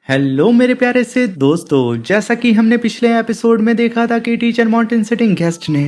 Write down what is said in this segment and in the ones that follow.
Hello मेरे प्यारे से दोस्तों, जैसा कि हमने पिछले एपिसोड में देखा था कि टीचर मार्टिन सिटिंग गेस्ट ने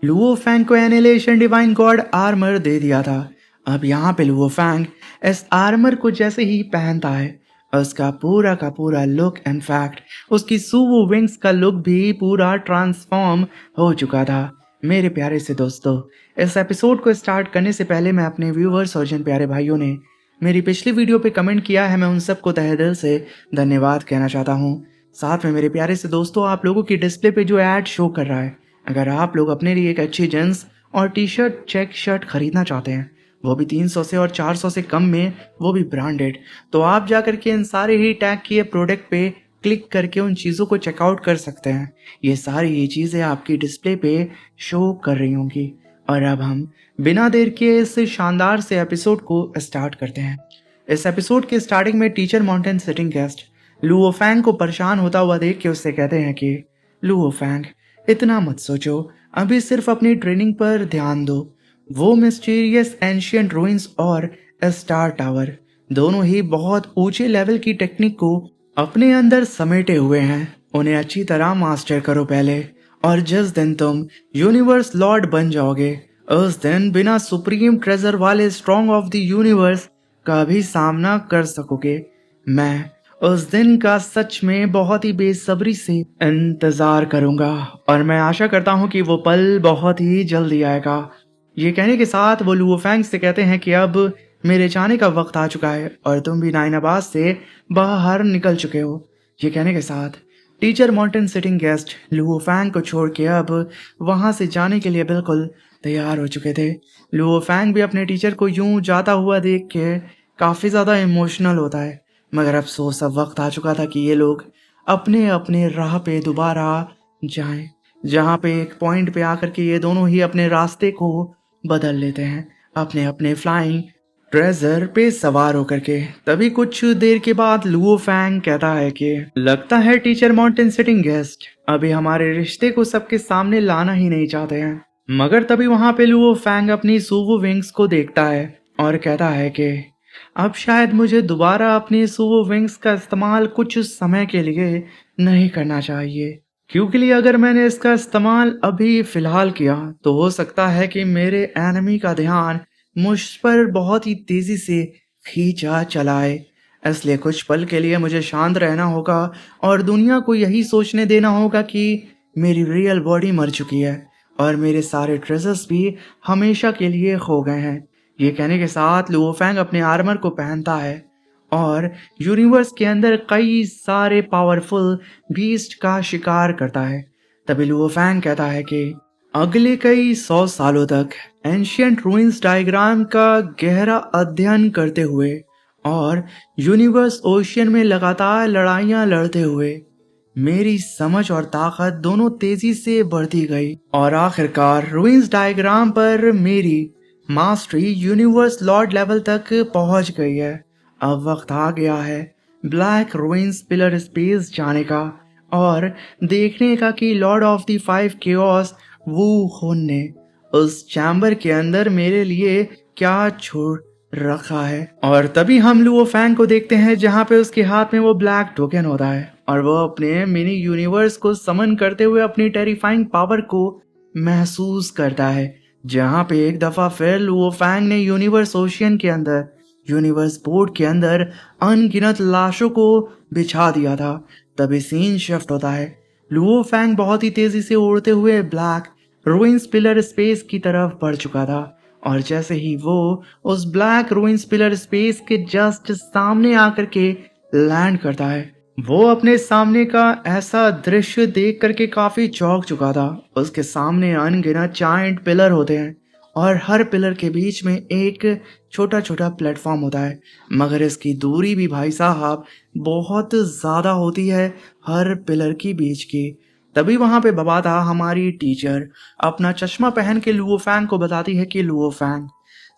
लुओ फैंग को एनिलेशन डिवाइन गॉड आर्मर दे दिया था। अब यहाँ पे लुओ फैंग इस आर्मर को जैसे ही पहनता है, उसका पूरा का पूरा लुक, इनफैक्ट उसकी सुवो विंग्स का लुक भी पूरा ट्रांसफॉर्म हो चुका था। मेरे प्यारे से दोस्तों, इस एपिसोड को स्टार्ट करने से पहले मैं अपने व्यूवर्स और जिन प्यारे भाइयों ने मेरी पिछली वीडियो पे कमेंट किया है, मैं उन सबको तहे दिल से धन्यवाद कहना चाहता हूँ। साथ में मेरे प्यारे से दोस्तों, आप लोगों की डिस्प्ले पे जो ऐड शो कर रहा है, अगर आप लोग अपने लिए एक अच्छी जींस और टी शर्ट चेक शर्ट खरीदना चाहते हैं, वो भी 300 से और 400 से कम में, वो भी ब्रांडेड, तो आप जा करके इन सारे ही टैग किए प्रोडक्ट पे क्लिक करके उन चीज़ों को चेकआउट कर सकते हैं। ये सारी ही चीज़ें आपकी डिस्प्ले पे शो कर रही होंगी। और अब हम बिना देर के इस शानदार से एपिसोड को स्टार्ट करते हैं। इस एपिसोड के स्टार्टिंग में teacher mountain sitting guest Luo Fang को परेशान होता हुआ देख के उससे कहते हैं कि लुओ फैंग, इतना मत सोचो, अभी सिर्फ अपनी ट्रेनिंग पर ध्यान दो। वो मिस्टीरियस एंशियंट रूइंस और स्टार टावर दोनों ही बहुत ऊंचे लेवल की टेक्निक को अपने अंदर समेटे हुए हैं। उन्हें अच्छी तरह मास्टर करो पहले, और जिस दिन तुम यूनिवर्स लॉर्ड बन जाओगे, उस दिन बिना सुप्रीम ट्रेजर वाले स्ट्रॉन्ग ऑफ द यूनिवर्स का भी सामना कर सकोगे। मैं उस दिन का सच में बहुत ही बेसब्री से इंतजार करूंगा, और मैं आशा करता हूं कि वो पल बहुत ही जल्दी आएगा। ये कहने के साथ वो लुओ फैंग से कहते हैं कि अब मेरे जाने का वक्त आ चुका है और तुम भी नाइनाबाद से बाहर निकल चुके हो। ये कहने के साथ teacher Martin sitting guest Luo Fang को छोड़ के अब वहां से जाने के लिए बिल्कुल तैयार हो चुके थे। लुओ फैंग भी अपने टीचर को यूं जाता हुआ देख के काफ़ी ज़्यादा इमोशनल होता है, मगर अफसोस अब वक्त आ चुका था कि ये लोग अपने अपने राह पे दोबारा जाएं, जहाँ पे एक पॉइंट पे आकर के ये दोनों ही अपने रास्ते को बदल लेते हैं, अपने अपने फ्लाइंग ट्रेजर पे सवार होकर के। तभी कुछ देर के बाद लुओ फैंग कहता है कि लगता है टीचर माउंटेन सिटिंग गेस्ट अभी हमारे रिश्ते को सबके सामने लाना ही नहीं चाहते हैं। मगर तभी वहां पे लुओ फैंग अपनी सुवो विंग्स को देखता है और कहता है कि अब शायद मुझे दोबारा अपनी सुवो विंग्स का इस्तेमाल कुछ समय के लिए नहीं करना चाहिए, क्योंकि अगर मैंने इसका इस्तेमाल अभी फिलहाल किया तो हो सकता है कि मेरे एनिमी का ध्यान मुझ पर बहुत ही तेजी से खींचा चलाए। इसलिए कुछ पल के लिए मुझे शांत रहना होगा और दुनिया को यही सोचने देना होगा कि मेरी रियल बॉडी मर चुकी है और मेरे सारे ट्रेजर्स भी हमेशा के लिए खो गए हैं। ये कहने के साथ लुओ फैंग अपने आर्मर को पहनता है और यूनिवर्स के अंदर कई सारे पावरफुल बीस्ट का शिकार करता है। तभी लुओ फैंग कहता है कि अगले कई 100 सालों तक एंशियंट रूइंस डायग्राम का गहरा अध्ययन करते हुए और यूनिवर्स ओशियन में लगातार लड़ाइयां लड़ते हुए मेरी समझ और ताकत दोनों तेजी से बढ़ती गई, और आखिरकार रूइंस डायग्राम पर मेरी मास्टरी यूनिवर्स लॉर्ड लेवल तक पहुंच गई है। अब वक्त आ गया है ब्लैक रूइंस पिलर स्पेस जाने का और देखने का कि Lord of the 5 chaos Wu हुन ने उस चैम्बर के अंदर मेरे लिए क्या छोड़ रखा है। और तभी हम लुओ फैंग को देखते हैं जहां पे उसके हाथ में वो ब्लैक टोकन होता है और वो अपने मिनी यूनिवर्स को समन करते हुए अपनी टेरिफाइंग पावर को महसूस करता है, जहां पे एक दफा फिर लुओ फैंग ने यूनिवर्स ओशियन के अंदर, यूनिवर्स बोर्ड के अंदर अनगिनत लाशों को बिछा दिया था। तभी सीन शिफ्ट होता है। लुओ फैंग बहुत ही तेजी से उड़ते हुए ब्लैक रूइंस पिलर स्पेस की तरफ बढ़ चुका था, और जैसे ही वो उस ब्लैक रूइंस पिलर स्पेस के जस्ट सामने आकर के लैंड करता है, वो अपने सामने का ऐसा दृश्य देख करके काफी चौंक चुका था। उसके सामने अनगिनत जायंट पिलर होते हैं और हर पिलर के बीच में एक छोटा छोटा प्लेटफॉर्म होता है, मगर इसकी दूरी भी भाई साहब बहुत ज्यादा होती है हर पिलर की बीच की। तभी वहां पे बबाता हमारी टीचर अपना चश्मा पहन के लुओ फैंग को बताती है कि लुओ फैंग,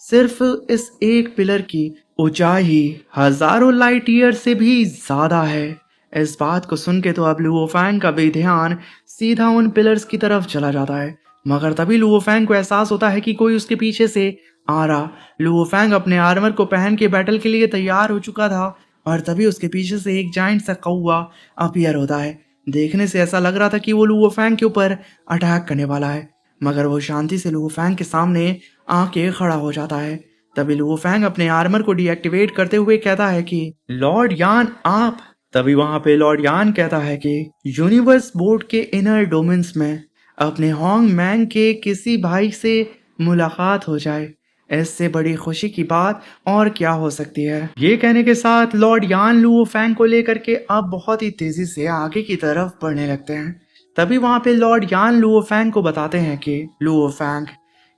सिर्फ इस एक पिलर की ऊंचाई हजारों लाइट ईयर से भी ज्यादा है। इस बात को सुन के तो अब लुओ फैंग का भी ध्यान सीधा उन पिलर्स की तरफ चला जाता है, मगर तभी लुओ फैंग को एहसास होता है कि कोई उसके पीछे से आ रहा। लुओ फैंग अपने आर्मर को पहन के बैटल के लिए तैयार हो चुका था और तभी उसके पीछे से एक जाइंट सा कौवा अपीयर होता है। देखने से ऐसा लग रहा था कि वो लुओ फैंग के ऊपर अटैक करने वाला है, मगर वो शांति से लुओ फैंग के सामने आके खड़ा हो जाता है। तभी लुओ फैंग अपने आर्मर को डीएक्टिवेट करते हुए कहता है कि लॉर्ड यान आप। तभी वहां पे लॉर्ड यान कहता है कि यूनिवर्स बोर्ड के इनर डोमेन्स में अपने होंग मैंग के किसी भाई से मुलाकात हो जाए, इससे बड़ी खुशी की बात और क्या हो सकती है। ये कहने के साथ लॉर्ड यान लुओ फैंग को लेकर के अब बहुत ही तेजी से आगे की तरफ बढ़ने लगते हैं। तभी वहां पे लॉर्ड यान लुओ फैंग को बताते हैं कि लुओ फैंग,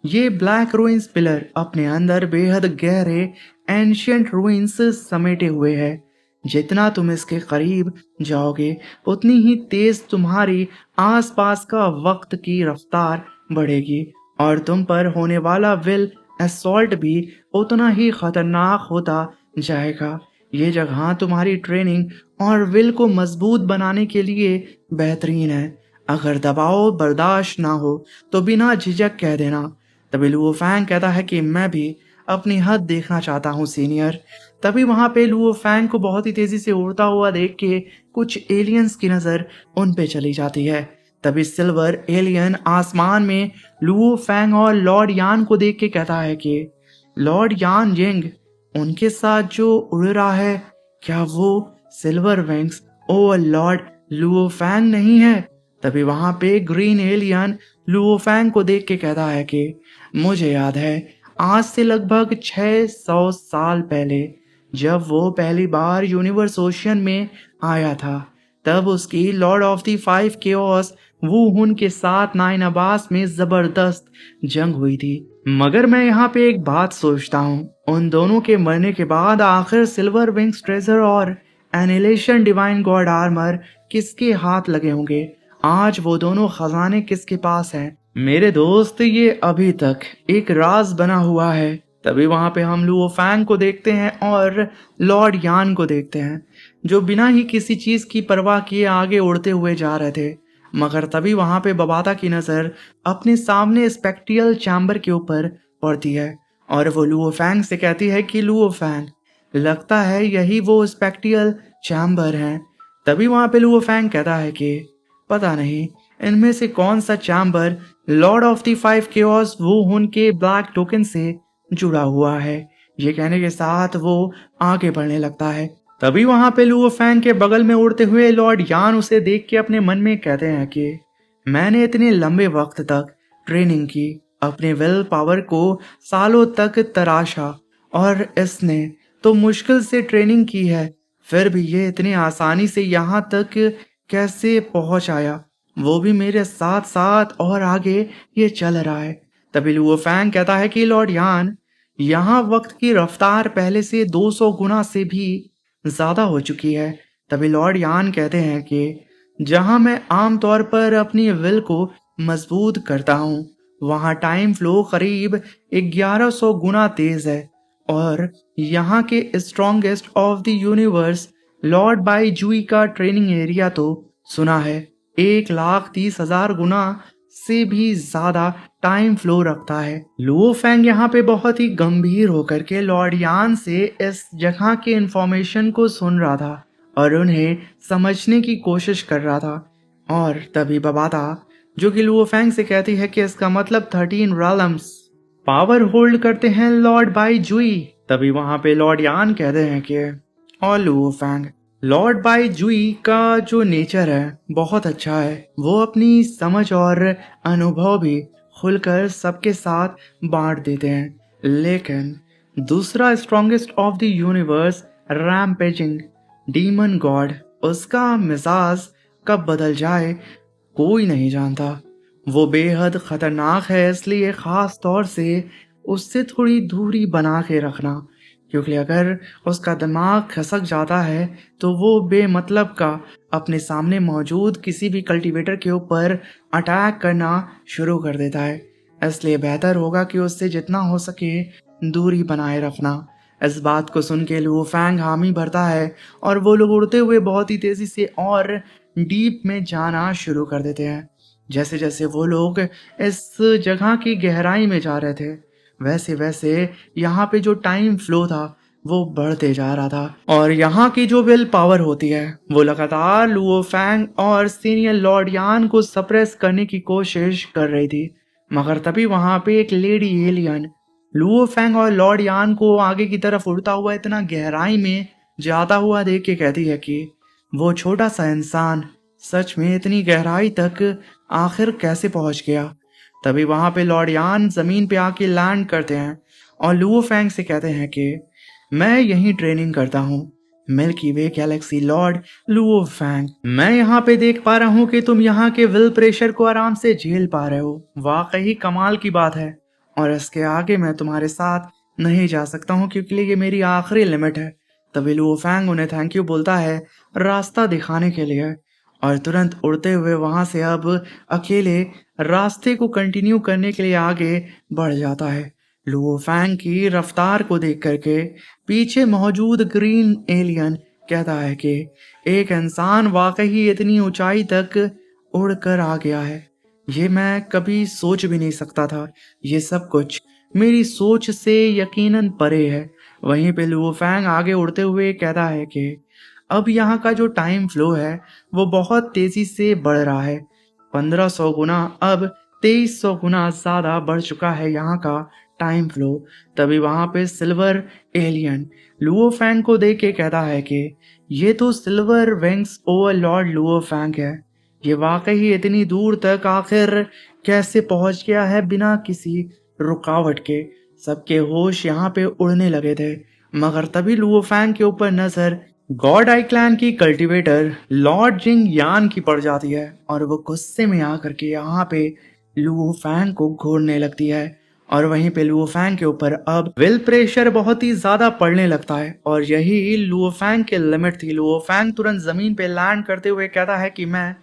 ये ब्लैक रूइंस पिलर अपने अंदर बेहद गहरे एंशियंट रूइंस समेटे हुए है। जितना तुम इसके करीब जाओगे उतनी ही तेज तुम्हारी आसपास का वक्त की रफ्तार बढ़ेगी और तुम पर होने वाला विल असॉल्ट भी उतना ही खतरनाक होता जाएगा। ये जगह तुम्हारी ट्रेनिंग और विल को मजबूत बनाने के लिए बेहतरीन है। अगर दबाव बर्दाश्त ना हो तो बिना झिझक कह देना। तभी लुओ फैंग कहता है कि मैं भी अपनी हद देखना चाहता हूँ सीनियर। तभी वहां पे लुओ फैंग को बहुत ही तेजी से उड़ता हुआ देख के कुछ एलियंस की नजर उन पे चली जाती है। तभी सिल्वर एलियन आसमान में लुओ फैंग और लॉर्ड यान को देख के कहता है कि लॉर्ड यान यिंग, उनके साथ जो उड़ रहा है, क्या वो सिल्वर विंग्स ओ लॉर्ड लुओ फैंग नहीं है? तभी वहां पे ग्रीन एलियन लुओ फैंग को देख के कहता है कि मुझे याद है, आज से लगभग 600 साल पहले जब वो पहली बार यूनिवर्स ओशियन में आया था, तब उसकी lord of the five chaos Wu Hun के साथ नाइन अब्बास में जबरदस्त जंग हुई थी। मगर मैं यहाँ पे एक बात सोचता हूँ, उन दोनों के मरने के बाद आखिर सिल्वर विंग्स ट्रेजर और एनिलेशन डिवाइन गॉड आर्मर किसके हाथ लगे होंगे? आज वो दोनों खजाने किसके पास हैं? मेरे दोस्त, ये अभी तक एक राज बना हुआ है। तभी वहां पे हम लुओ फैंग को देखते हैं और लॉर्ड यान को देखते हैं, जो बिना ही किसी चीज की परवाह किए आगे उड़ते हुए जा रहे थे। मगर तभी वहां पे बबाता की नजर अपने सामने स्पेक्ट्रियल चैम्बर के ऊपर पड़ती है और वो लुओ फैंग से कहती है कि लुओ फैंग, लगता है यही वो स्पेक्ट्रियल चैम्बर है। तभी वहां पे लुओ फैंग कहता है कि पता नहीं इनमें से कौन सा chamber lord of the five chaos Wu Hun के ब्लैक टोकन से जुड़ा हुआ है। ये कहने के साथ वो आगे बढ़ने लगता है। तभी वहां पे लुओ फैंग के बगल में उड़ते हुए लॉर्ड यान उसे देख के अपने मन में कहते हैं कि मैंने इतने लंबे वक्त तक ट्रेनिंग की, अपने विल पावर को सालों तक तराशा, और इसने तो मुश्किल से ट्रेनिंग की है, फिर भी ये इतनी आसानी से यहाँ तक कैसे पहुंच आया, वो भी मेरे साथ साथ और आगे ये चल रहा है। तभी लुओ फैंग कहता है कि लॉर्ड यान, यहाँ वक्त की रफ्तार पहले से 200 गुना से भी ज्यादा हो चुकी है। तभी लॉर्ड यान कहते हैं कि जहां मैं आमतौर पर अपनी विल को मजबूत करता हूँ, वहां टाइम फ्लो करीब 1100 गुना तेज है, और यहाँ के strongest of the universe Lord by जुई का ट्रेनिंग एरिया तो सुना है 1,30,000 गुना से भी ज्यादा टाइम फ्लो रखता है। लुओ फैंग यहाँ पे बहुत ही गंभीर होकर के लॉर्ड यान से इस जगह के इंफॉर्मेशन को सुन रहा था और उन्हें समझने की कोशिश कर रहा था। और तभी बबाता, जो कि लुओ फैंग से कहती है कि इसका मतलब 13 रॉलम्स पावर होल्ड करते हैं लॉर्ड बाई जुई। तभी वहां पे लॉर्ड यान कहते हैं कि और लुओ फैंग, लॉर्ड बाई जुई का जो नेचर है बहुत अच्छा है। वो अपनी समझ और अनुभव भी खुलकर सबके साथ बांट देते हैं, लेकिन दूसरा strongest of the universe rampaging demon god, उसका मिजाज कब बदल जाए कोई नहीं जानता। वो बेहद खतरनाक है, इसलिए खास तौर से उससे थोड़ी दूरी बना के रखना, क्योंकि अगर उसका दिमाग खसक जाता है तो वो बेमतलब का अपने सामने मौजूद किसी भी कल्टीवेटर के ऊपर अटैक करना शुरू कर देता है। इसलिए बेहतर होगा कि उससे जितना हो सके दूरी बनाए रखना। इस बात को सुन के लुओ फैंग हामी भरता है और वो लोग उड़ते हुए बहुत ही तेजी से और डीप में जाना शुरू कर देते हैं। जैसे जैसे वो लोग इस जगह की गहराई में जा रहे थे, वैसे वैसे यहाँ पे जो टाइम फ्लो था वो बढ़ते जा रहा था। और यहाँ की जो विल पावर होती है वो लगातार लुओ फैंग और सीनियर लॉर्ड यान को सप्रेस करने की कोशिश कर रही थी। मगर तभी वहां पे एक लेडी एलियन लुओ फैंग और लॉर्ड यान को आगे की तरफ उड़ता हुआ इतना गहराई में जाता हुआ देख के कहती है कि वो छोटा सा इंसान सच में इतनी गहराई तक आखिर कैसे पहुंच गया। तभी वहां पे लॉर्ड यान जमीन पे आके लैंड करते हैं और लुओ फैंग से कहते हैं कि मैं यहीं ट्रेनिंग करता हूँ, मिल्की वे गैलेक्सी लॉर्ड लुओ फैंग। मैं यहाँ पे देख पा रहा हूँ कि तुम यहाँ के विल प्रेशर को आराम से झेल पा रहे हो, वाकई कमाल की बात है। और इसके आगे मैं तुम्हारे साथ नहीं जा सकता हूँ क्योंकि ये मेरी आखिरी लिमिट है। तभी लुओ फैंग उन्हें थैंक यू बोलता है रास्ता दिखाने के लिए और तुरंत उड़ते हुए वहां से अब अकेले रास्ते को कंटिन्यू करने के लिए आगे बढ़ जाता है। लुओ फैंग की रफ्तार को देख करके पीछे मौजूद ग्रीन एलियन कहता है कि एक इंसान वाकई इतनी ऊंचाई तक उड़कर आ गया है। ये मैं कभी सोच भी नहीं सकता था। ये सब कुछ मेरी सोच से यकीनन परे है। वहीं पे लुओ फैंग आगे उड़ते हुए कहता है कि अब यहाँ का जो टाइम फ्लो है वो बहुत तेजी से बढ़ रहा है। 1500 गुना अब 2300 गुना ज्यादा बढ़ चुका है यहाँ का टाइम फ्लो। तभी वहां पे सिल्वर एलियन लुओ फैंग को देख के कहता है कि ये तो silver wings overlord Luo Fang है। ये वाकई इतनी दूर तक आखिर कैसे पहुंच गया है बिना किसी रुकावट के। सबके होश यहाँ पे उड़ने लगे थे। मगर तभी लुओ फैंग के ऊपर नजर गॉड आई क्लैन की कल्टीवेटर लॉर्ड जिंग यान की पड़ जाती है और वो गुस्से में आकर के यहाँ पे लुओ फैंग को घूरने लगती है। और वहीं पे लुओ फैंग के ऊपर अब विल प्रेशर बहुत ही ज्यादा पड़ने लगता है और यही लुओ फैंग की लिमिट थी। लुओ फैंग तुरंत जमीन पे लैंड करते हुए कहता है कि मैं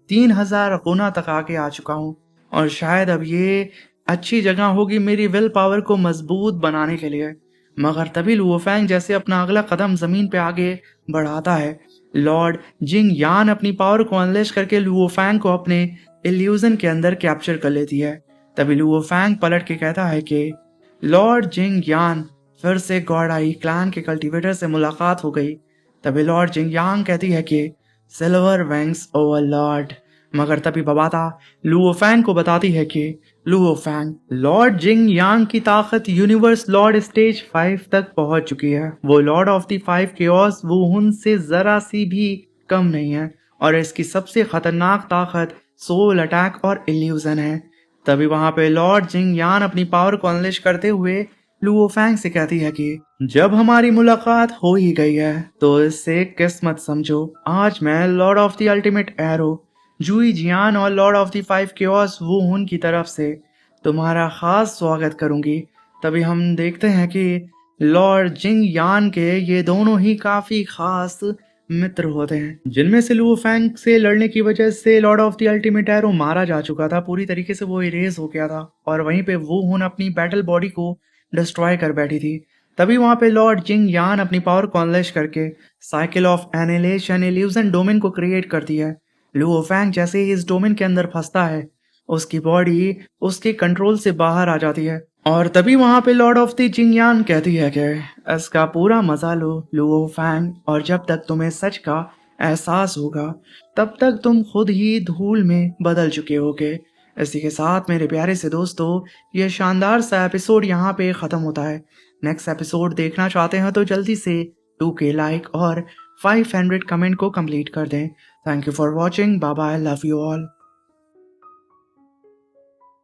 3000 गुना तक आगे आ चुका हूँ और शायद अब ये अच्छी जगह होगी मेरी विल पावर को मजबूत बनाने के लिए। मगर तभी लुओ फैंग जैसे अपना अगला कदम जमीन पे आगे बढ़ाता है, लॉर्ड जिंग यान अपनी पावर को अनलेश करके लुओ फैंग को अपने इल्यूजन के अंदर कैप्चर कर लेती है। तभी लुओ फैंग पलट के कहता है कि लॉर्ड जिंग यान फिर से गॉड आई क्लैन के कल्टीवेटर से मुलाकात हो गई। तभी लॉर्ड जिंग यान कहती है कि सिल्वर विंग्स ओवरलॉर्ड। मगर तभी बबाता लुओ फैंग को बताती है कि लुओ फैंग लॉर्ड जिंग यांग की ताकत यूनिवर्स लॉर्ड स्टेज 5 तक पहुंच चुकी है। वो लॉर्ड ऑफ द 5 केओस वो उनसे जरा सी भी कम नहीं है और इसकी सबसे खतरनाक ताकत सोल अटैक और इल्यूजन है। तभी वहां पे लॉर्ड जिंग यान अपनी पावर को अनलिश करते हुए लुओ फैंग से कहती है कि जब हमारी मुलाकात हो ही गई है तो इससे किस्मत समझो। आज मैं lord of the ultimate arrow Jue Jian और लॉर्ड ऑफ द 5 केओस वो हुन की तरफ से तुम्हारा खास स्वागत करूंगी। तभी हम देखते हैं कि लॉर्ड जिंग यान के ये दोनों ही काफी खास मित्र होते हैं, जिनमें से लुओ फैंग से लड़ने की वजह से Lord of the ultimate arrow मारा जा चुका था, पूरी तरीके से वो इरेज हो गया था और वहीं पे वो हुन अपनी बैटल बॉडी को डिस्ट्रॉय कर बैठी थी। तभी वहां पे लॉर्ड जिंग यान अपनी पावर को अनलेश करके cycle of annihilation illusion domain को क्रिएट करती है। लुओ फैंग जैसे ही इस डोमेन के अंदर फंसता है उसकी बॉडी उसके कंट्रोल से बाहर आ जाती है और तभी वहां पे लॉर्ड ऑफ द जिंगयान कहती है कि इसका पूरा मजा लो लुओ फैंग, और जब तक तुम्हें सच का एहसास होगा तब तक तुम खुद ही धूल में बदल चुके होगे। इसी के साथ मेरे प्यारे से दोस्तों ये शानदार सा एपिसोड यहाँ पे खत्म होता है। नेक्स्ट एपिसोड देखना चाहते हैं तो जल्दी से 2K लाइक और 500 कमेंट को कंप्लीट कर दें। Thank you for watching. Bye bye, love you all.